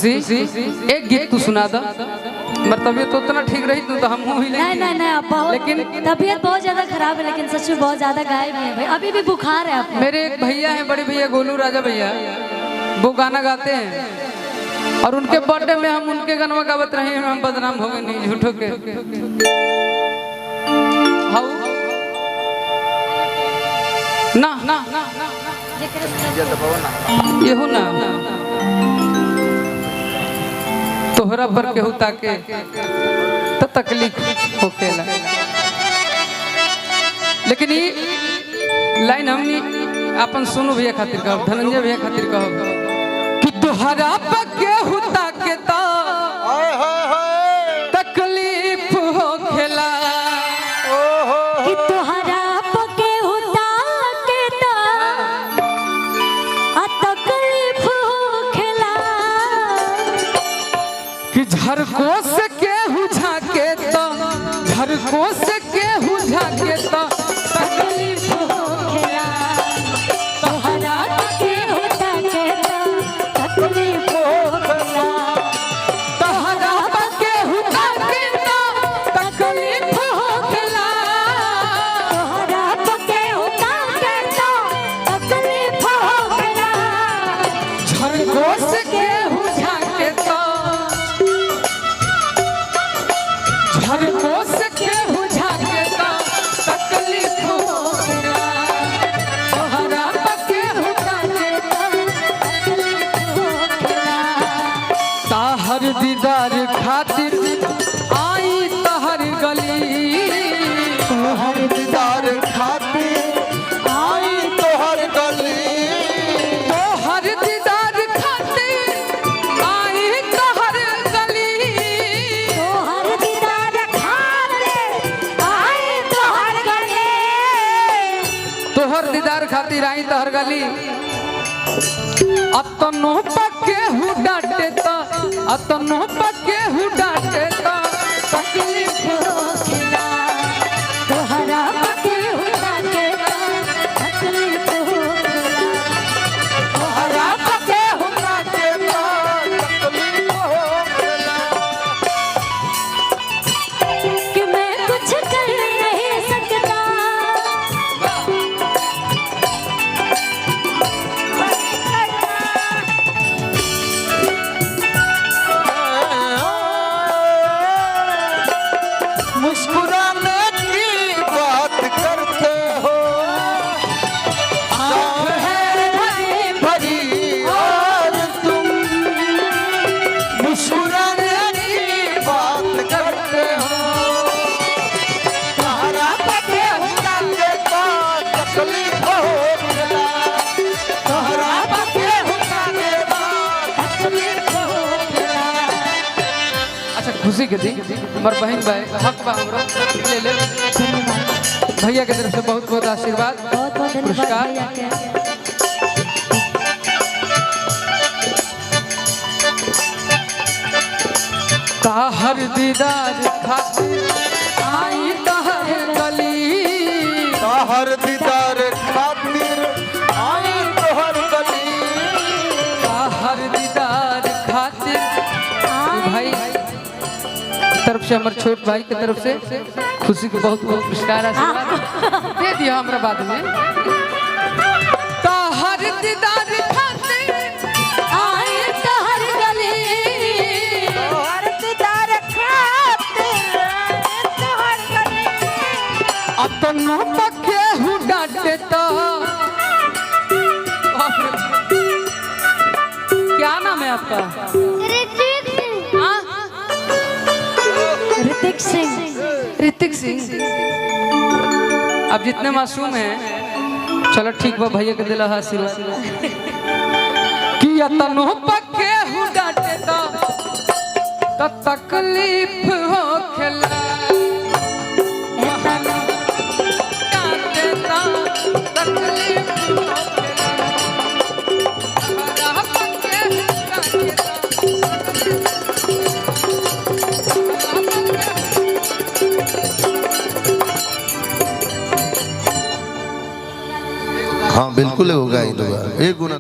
खुशी एक गीत तू सुना दो। मेरी तबीयत तो उतना ठीक रही तो हम ही नहीं नहीं नहीं आप बहुत लेकिन तबीयत बहुत ज्यादा खराब है, लेकिन सच में बहुत ज्यादा गायब है भाई, अभी भी बुखार है आपको। मेरे एक भैया हैं, बड़े भैया गोलू राजा भैया, वो गाना गाते हैं और उनके बर्थडे में हम उनके गाना गावत रहे, हम बदनाम हो गए नहीं झूठो के। ना ना ना ये हो ना तोहरा पर केहू ताके तो तकलीफ होखेला, लेकिन ये लाइन हमनी अपन सोनू भैया खातिर कहो, धनंजय भैया खातिर कहो कि तोहरा पर केहू ताके तो तकलीफ होखेला, कि तोहरा पर केहू ताके तो तकलीफ होखेला, कि झरको से केहू झाके तो झरको से केहू झाके तो तकलीफ होखेला, तोहरा पर केहू ताके तो तकलीफ होखेला, तोहरा पर केहू ताके तो तकलीफ होखेला, तोहरा पर केहू ताके तो तकलीफ होखेला, झरको से केहू झाके तो झरको से केहू झाके तो तकलीफ होखेला, तोहरा पर केहू ताके तो ताहर दीदार खातिर आई तहर गली, तोहर दीदार खातिर आई तोहर गली, तोहर दीदार खातिर आई तहर गली, तोहर दीदार खातिर आई तोहर गली, तोहर दीदार खातिर आई तहर गली। अतनो पके हु डांटे तो अतनो पके हु डांटे तो तकलीफ होखेला, तोहरा पर केहू ताके तो तकलीफ होखेला, तोहरा पके हु डांटे तो तकलीफ होखेला। कि मैं कुछ कर नहीं सकता, मुस्कुराने की बात करते हो, आँख है भरी भरी और तुम मुस्कुराने की बात करते हो, तोहरा पके हुताके तो तकलीफ होखेला, तोहरा पके हुताके तो तकलीफ होखेला। अच्छा खुशी के दी हमार बहन भाई हक बा हमरा ले ले भैया के तरफ से बहुत बहुत आशीर्वाद बहुत बहुत धन्यवाद पुरस्कार। भैया के। ताहर दीदार खातिर आई तहर गली, तोहर दीदार खातिर आई तोहर गली, ताहर दीदार खातिर भाई तरफ से हमारे छोट भाई की तरफ से खुशी को बहुत बहुत पुरस्कार आशीर्वाद दे दिया हमरा बाद में। ताहर दीदार खातिर आई तोहर गली, तोहर दीदार खातिर तोहर गली, अतनो पके हु डांटे तो क्या नाम है आपका? हाँ? ऋतिक सिंह। ऋतिक सिंह। अब जितने मासूम हैं चलो ठीक बा भैया के दिला आशीर्वाद कि अतनो पके हु डांटे तो तकलीफ होखेला, डांटे तो तकलीफ होखेला, तोहरा पके हु डांटे तो हाँ बिल्कुल होगा ही, एक गुना।